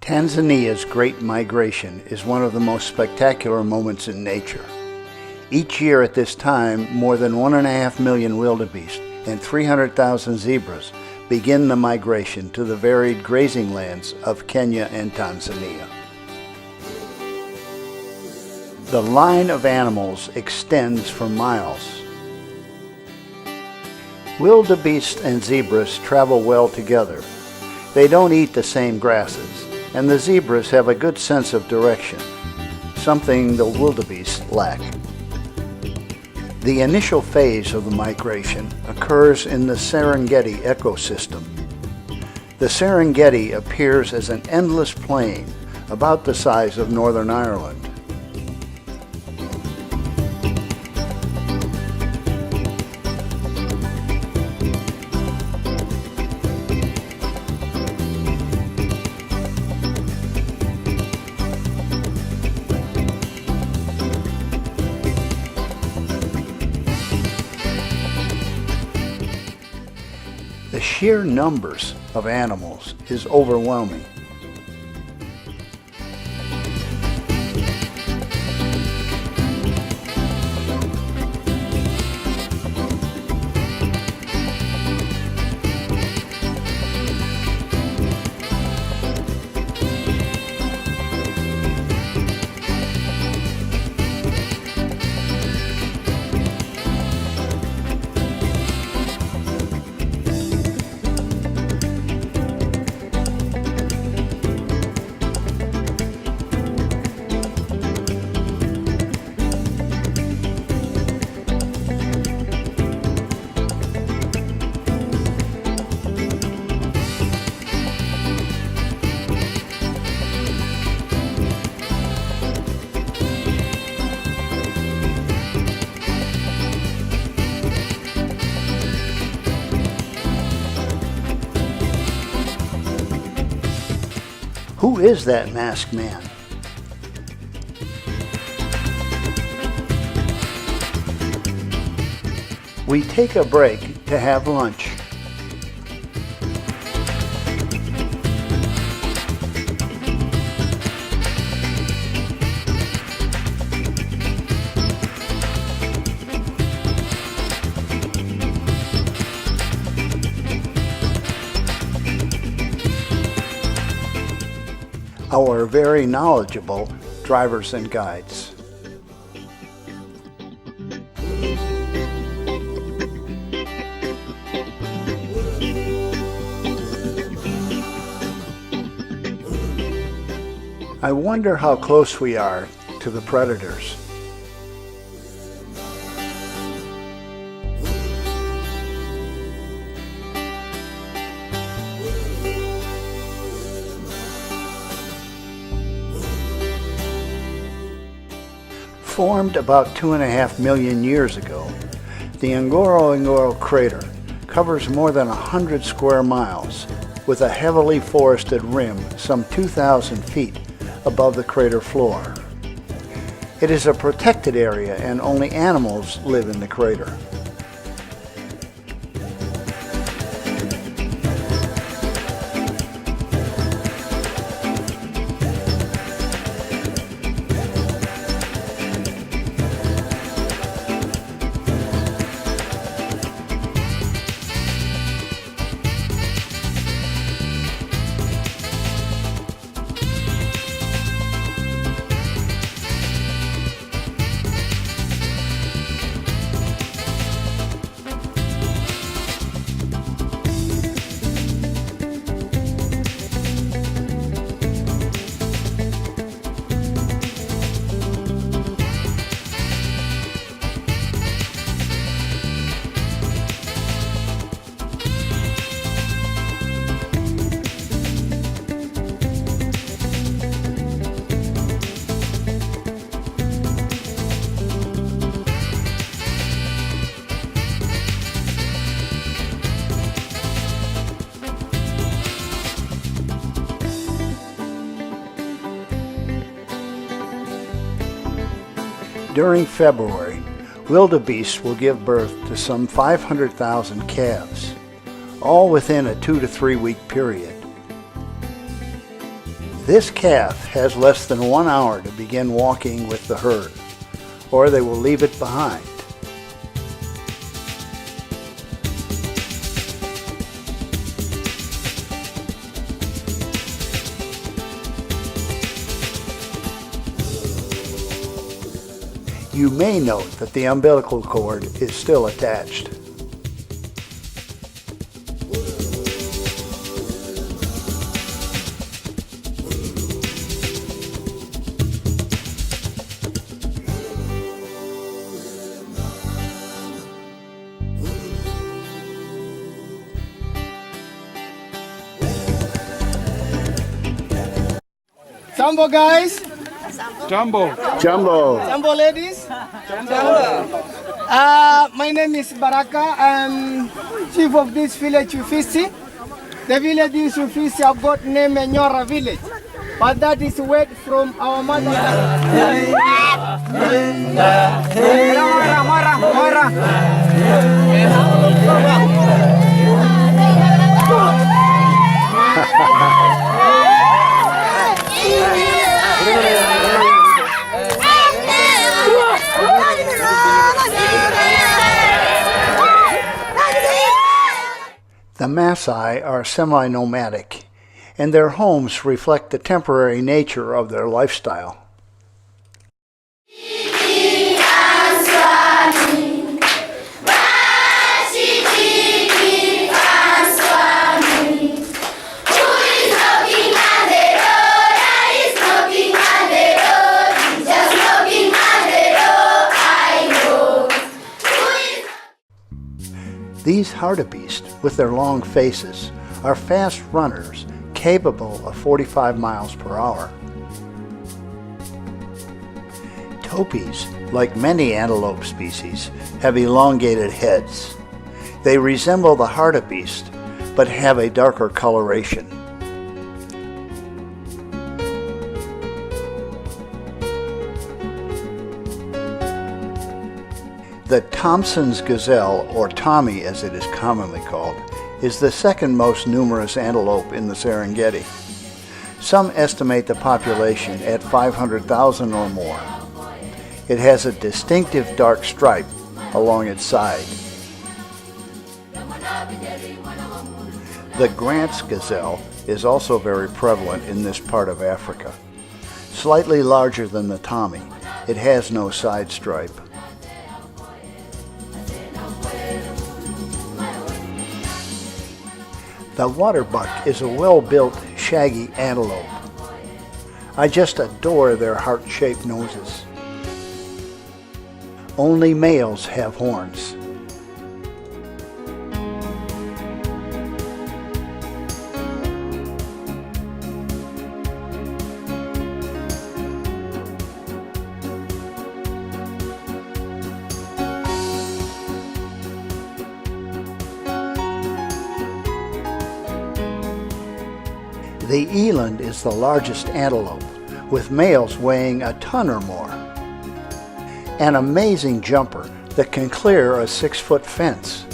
Tanzania's Great Migration is one of the most spectacular moments in nature. Each year at this time, more than 1.5 million wildebeest and 300,000 zebras begin the migration to the varied grazing lands of Kenya and Tanzania. The line of animals extends for miles. Wildebeest and zebras travel well together. They don't eat the same grasses, and the zebras have a good sense of direction, something the wildebeest lack. The initial phase of the migration occurs in the Serengeti ecosystem. The Serengeti appears as an endless plain about the size of Northern Ireland. The sheer numbers of animals is overwhelming. Who is that masked man? We take a break to have lunch. Our very knowledgeable drivers and guides. I wonder how close we are to the predators. Formed about 2.5 million years ago, the Ngorongoro crater covers more than 100 square miles with a heavily forested rim some 2,000 feet above the crater floor. It is a protected area and only animals live in the crater. During February, wildebeest will give birth to some 500,000 calves, all within a 2 to 3 week period. This calf has less than 1 hour to begin walking with the herd, or they will leave it behind. You may note that the umbilical cord is still attached. Jumbo guys, Jumbo. Jumbo. Jumbo ladies. My name is Baraka. I'm chief of this village Ufisi. The village is Ufisi. I've got name Enyora village, but that is word from our mother. The Maasai are semi-nomadic, and their homes reflect the temporary nature of their lifestyle. These hartebeest, with their long faces, are fast runners capable of 45 miles per hour. Topis, like many antelope species, have elongated heads. They resemble the hartebeest, but have a darker coloration. The Thompson's gazelle, or Tommy as it is commonly called, is the second most numerous antelope in the Serengeti. Some estimate the population at 500,000 or more. It has a distinctive dark stripe along its side. The Grant's gazelle is also very prevalent in this part of Africa. Slightly larger than the Tommy, it has no side stripe. The waterbuck is a well-built, shaggy antelope. I just adore their heart-shaped noses. Only males have horns. The eland is the largest antelope, with males weighing a ton or more. An amazing jumper that can clear a 6-foot fence.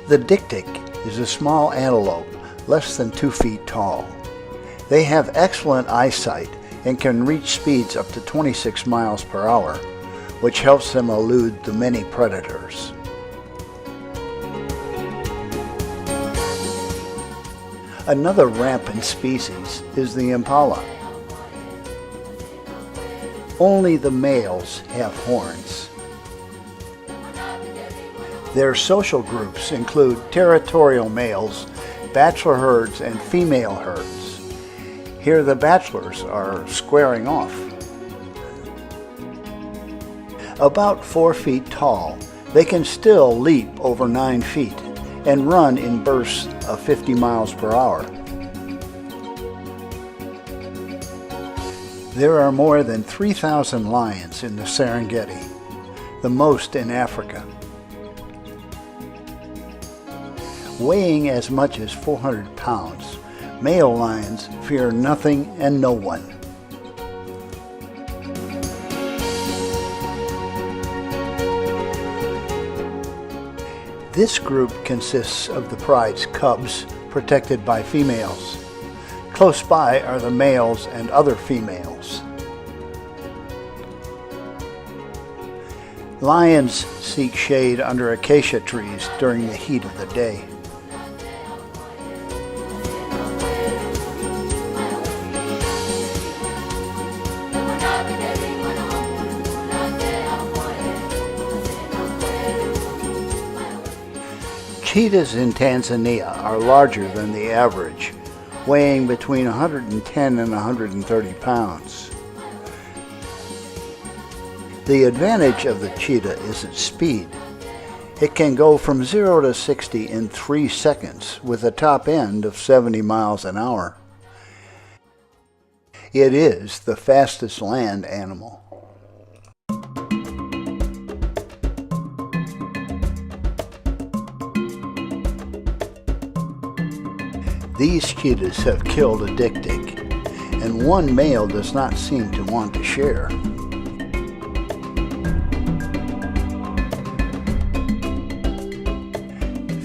The dik-dik is a small antelope, less than 2 feet tall. They have excellent eyesight and can reach speeds up to 26 miles per hour, which helps them elude the many predators. Another rampant species is the impala. Only the males have horns. Their social groups include territorial males, bachelor herds, and female herds. Here the bachelors are squaring off. About 4 feet tall, they can still leap over 9 feet and run in bursts of 50 miles per hour. There are more than 3,000 lions in the Serengeti, the most in Africa. Weighing as much as 400 pounds, male lions fear nothing and no one. This group consists of the pride's cubs, protected by females. Close by are the males and other females. Lions seek shade under acacia trees during the heat of the day. Cheetahs in Tanzania are larger than the average, weighing between 110 and 130 pounds. The advantage of the cheetah is its speed. It can go from 0 to 60 in 3 seconds with a top end of 70 miles an hour. It is the fastest land animal. These cheetahs have killed a dik-dik, and one male does not seem to want to share.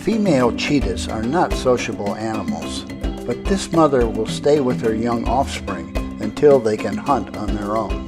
Female cheetahs are not sociable animals, but this mother will stay with her young offspring until they can hunt on their own.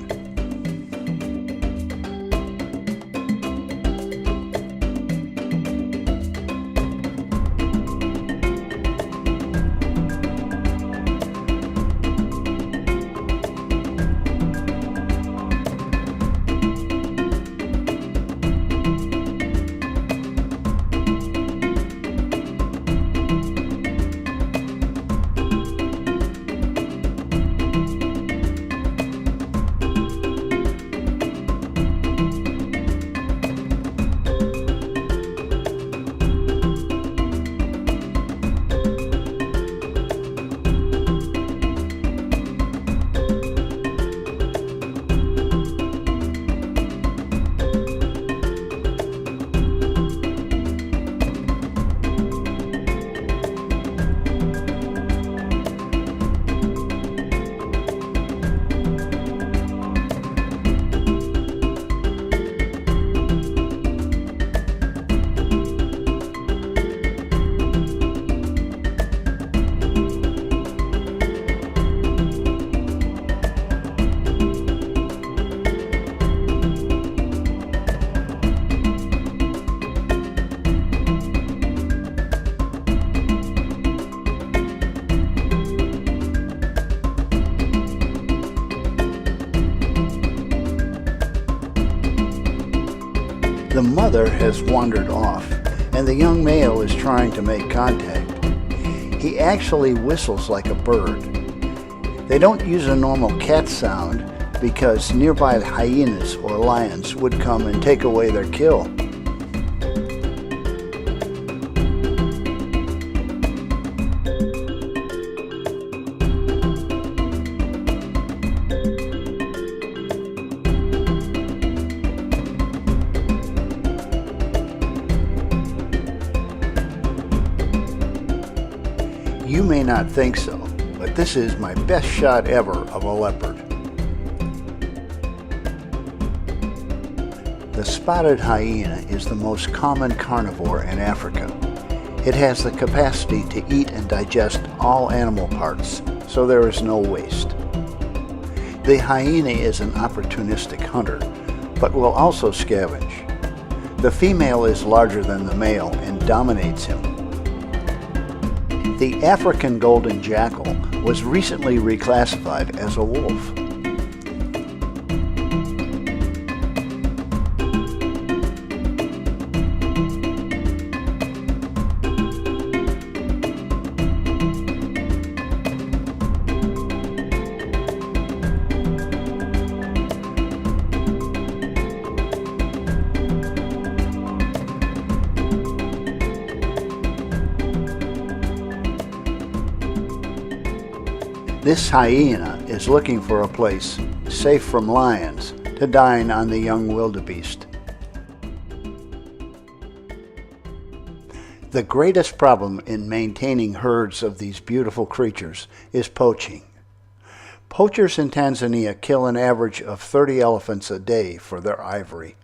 The mother has wandered off, and the young male is trying to make contact. He actually whistles like a bird. They don't use a normal cat sound because nearby hyenas or lions would come and take away their kill. You may not think so, but this is my best shot ever of a leopard. The spotted hyena is the most common carnivore in Africa. It has the capacity to eat and digest all animal parts, so there is no waste. The hyena is an opportunistic hunter, but will also scavenge. The female is larger than the male and dominates him. The African golden jackal was recently reclassified as a wolf. This hyena is looking for a place safe from lions to dine on the young wildebeest. The greatest problem in maintaining herds of these beautiful creatures is poaching. Poachers in Tanzania kill an average of 30 elephants a day for their ivory.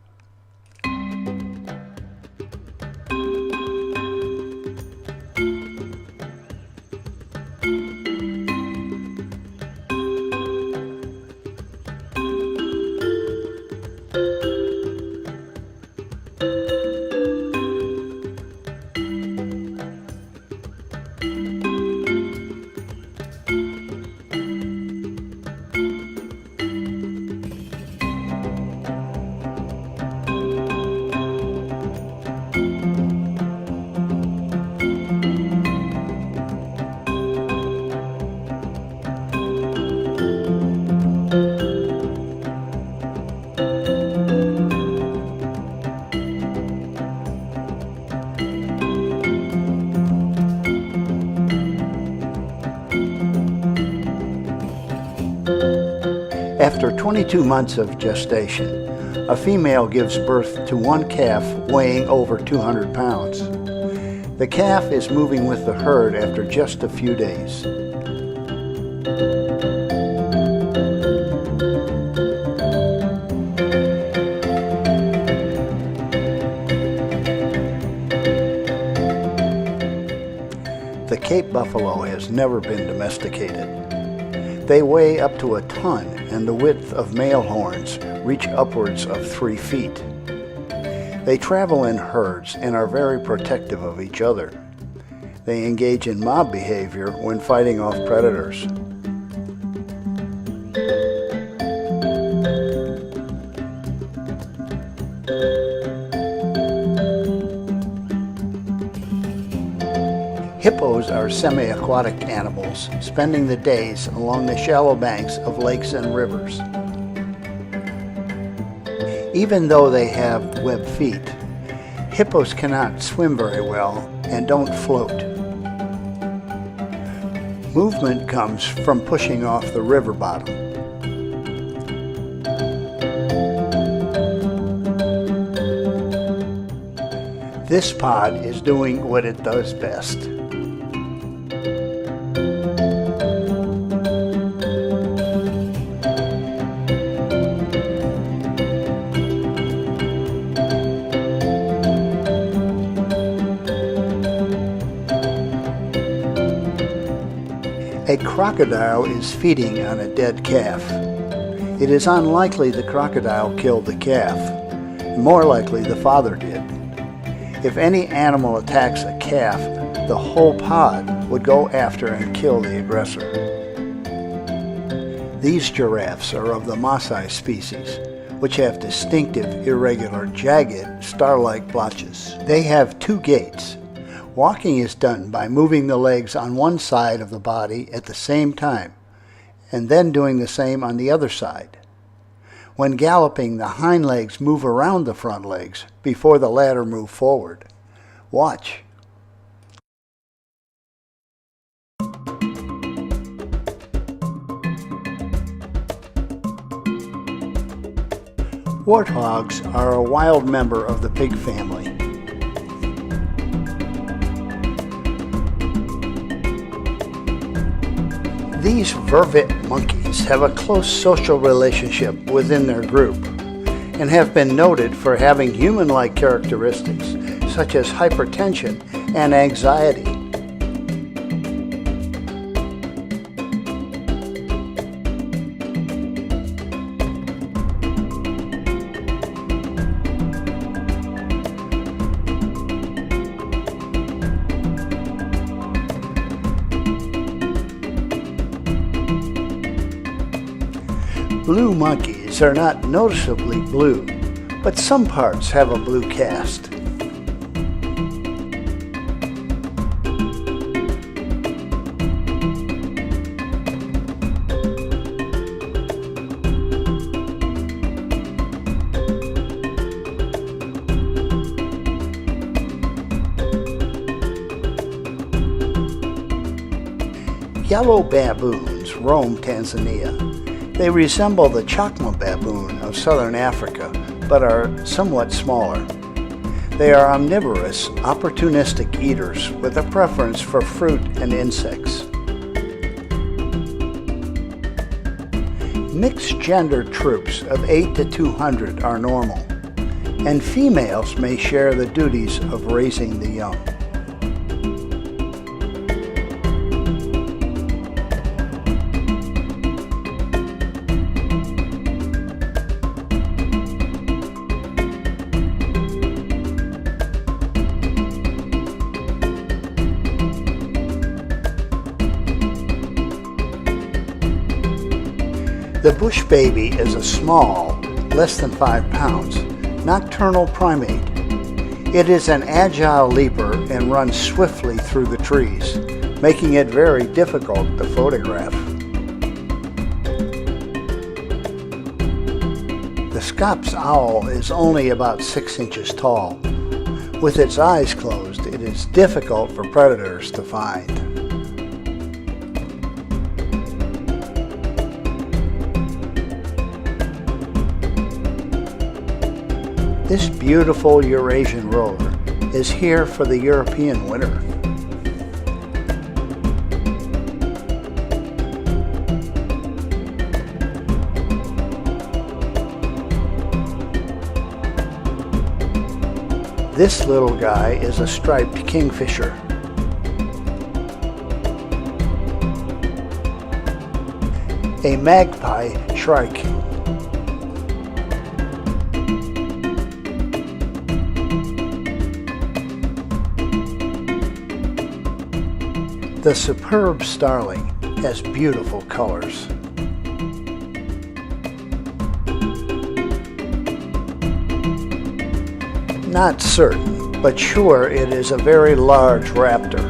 After 22 months of gestation, a female gives birth to one calf weighing over 200 pounds. The calf is moving with the herd after just a few days. The Cape buffalo has never been domesticated. They weigh up to a ton, and the width of male horns reach upwards of 3 feet. They travel in herds and are very protective of each other. They engage in mob behavior when fighting off predators. Hippos are semi-aquatic animals, spending the days along the shallow banks of lakes and rivers. Even though they have webbed feet, hippos cannot swim very well and don't float. Movement comes from pushing off the river bottom. This pod is doing what it does best. A crocodile is feeding on a dead calf. It is unlikely the crocodile killed the calf. More likely the father did. If any animal attacks a calf, the whole pod would go after and kill the aggressor. These giraffes are of the Maasai species, which have distinctive, irregular, jagged, star-like blotches. They have 2 gaits. Walking is done by moving the legs on one side of the body at the same time, and then doing the same on the other side. When galloping, the hind legs move around the front legs before the latter move forward. Watch. Warthogs are a wild member of the pig family. These vervet monkeys have a close social relationship within their group and have been noted for having human-like characteristics such as hypertension and anxiety. Blue monkeys are not noticeably blue, but some parts have a blue cast. Yellow baboons roam Tanzania. They resemble the Chakma baboon of southern Africa, but are somewhat smaller. They are omnivorous, opportunistic eaters with a preference for fruit and insects. Mixed-gender troops of 8 to 200 are normal, and females may share the duties of raising the young. The bush baby is a small, less than 5 pounds, nocturnal primate. It is an agile leaper and runs swiftly through the trees, making it very difficult to photograph. The Scops owl is only about 6 inches tall. With its eyes closed, it is difficult for predators to find. This beautiful Eurasian roller is here for the European winter. This little guy is a striped kingfisher. A magpie shrike. The superb starling has beautiful colors. Not certain, but sure it is a very large raptor.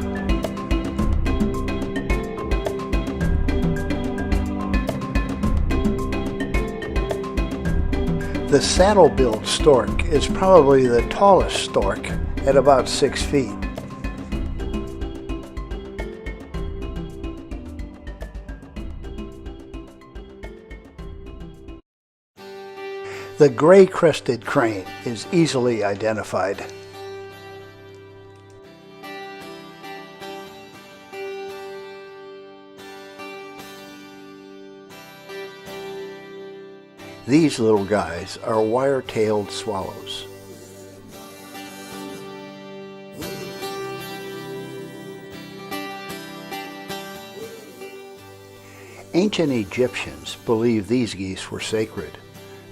The saddle-billed stork is probably the tallest stork at about 6 feet. The gray-crested crane is easily identified. These little guys are wire-tailed swallows. Ancient Egyptians believed these geese were sacred,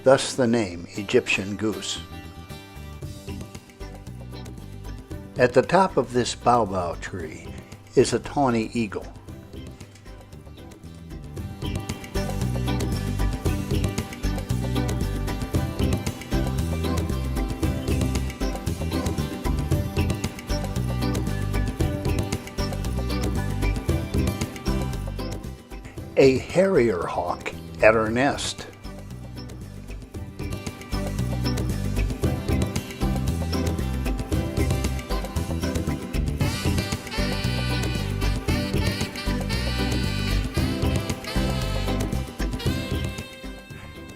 thus the name Egyptian goose. At the top of this baobab tree is a tawny eagle. A harrier hawk at her nest.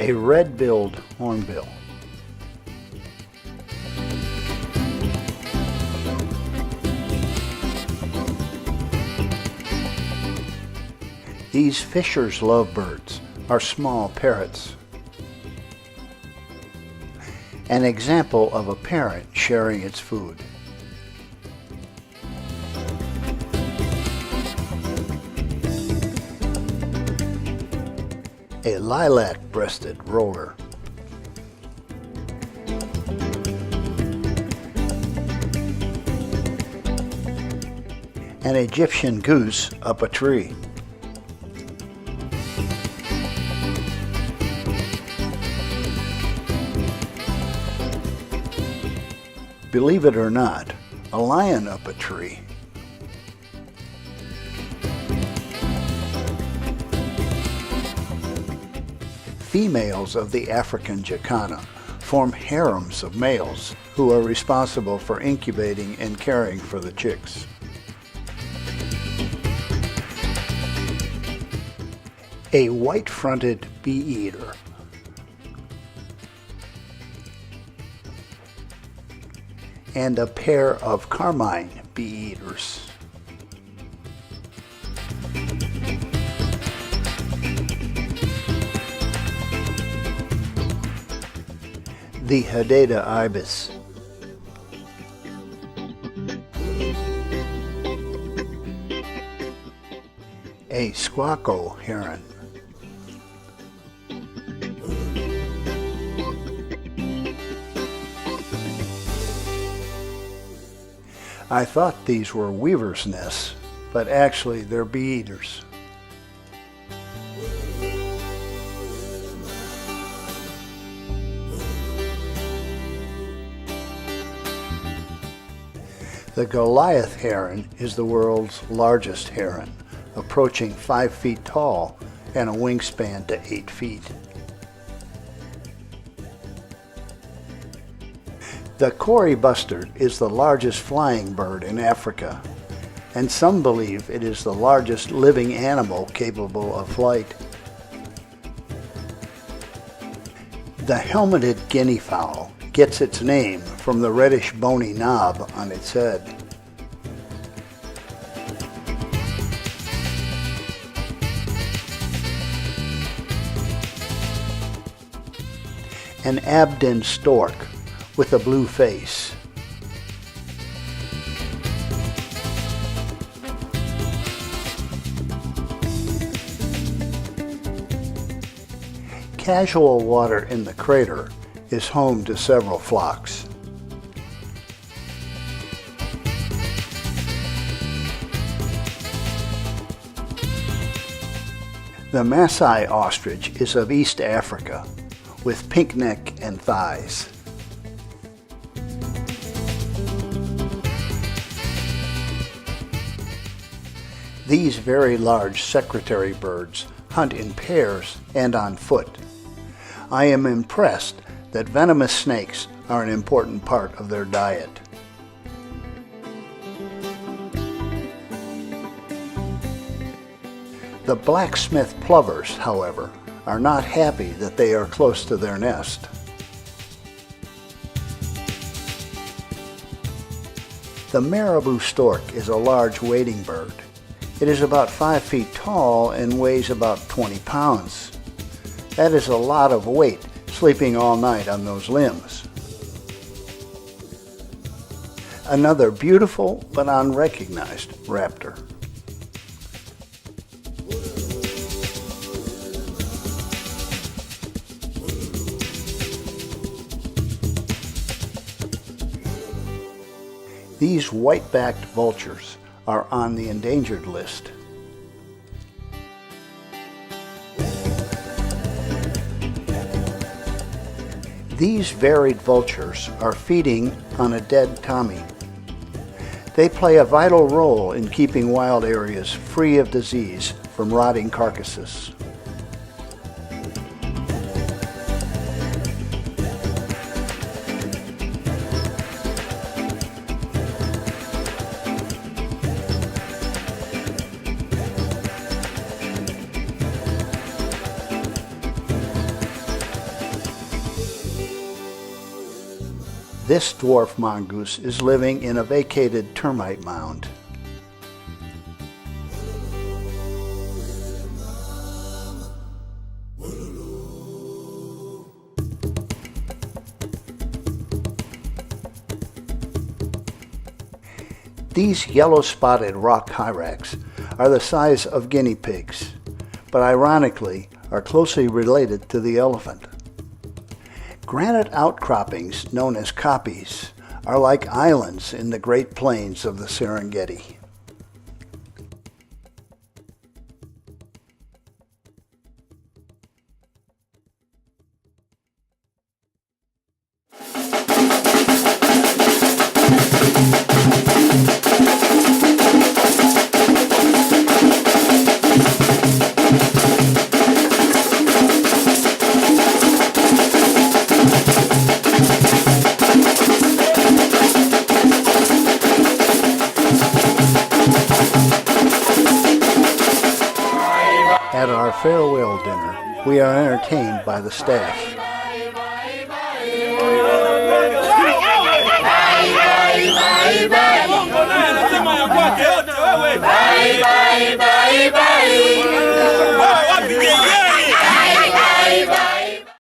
A red-billed hornbill. These Fisher's lovebirds are small parrots. An example of a parrot sharing its food. A lilac-breasted roller. An Egyptian goose up a tree. Believe it or not, a lion up a tree. Females of the African jacana form harems of males who are responsible for incubating and caring for the chicks. A white-fronted bee-eater. And a pair of carmine bee-eaters. The Hadeda ibis. A squacco heron. I thought these were weaver's nests, but actually they're bee-eaters. The Goliath heron is the world's largest heron, approaching 5 feet tall and a wingspan to 8 feet. The Kori bustard is the largest flying bird in Africa, and some believe it is the largest living animal capable of flight. The helmeted guinea fowl gets its name from the reddish bony knob on its head. An Abden stork with a blue face. Casual water in the crater is home to several flocks. The Maasai ostrich is of East Africa, with pink neck and thighs. These very large secretary birds hunt in pairs and on foot. I am impressed that venomous snakes are an important part of their diet. The blacksmith plovers, however, are not happy that they are close to their nest. The marabou stork is a large wading bird. It is about 5 feet tall and weighs about 20 pounds. That is a lot of weight sleeping all night on those limbs. Another beautiful but unrecognized raptor. These white-backed vultures are on the endangered list. These varied vultures are feeding on a dead Tommy. They play a vital role in keeping wild areas free of disease from rotting carcasses. This dwarf mongoose is living in a vacated termite mound. These yellow-spotted rock hyrax are the size of guinea pigs, but ironically are closely related to the elephant. Granite outcroppings, known as kopjes, are like islands in the Great Plains of the Serengeti. At our farewell dinner, we are entertained by the staff.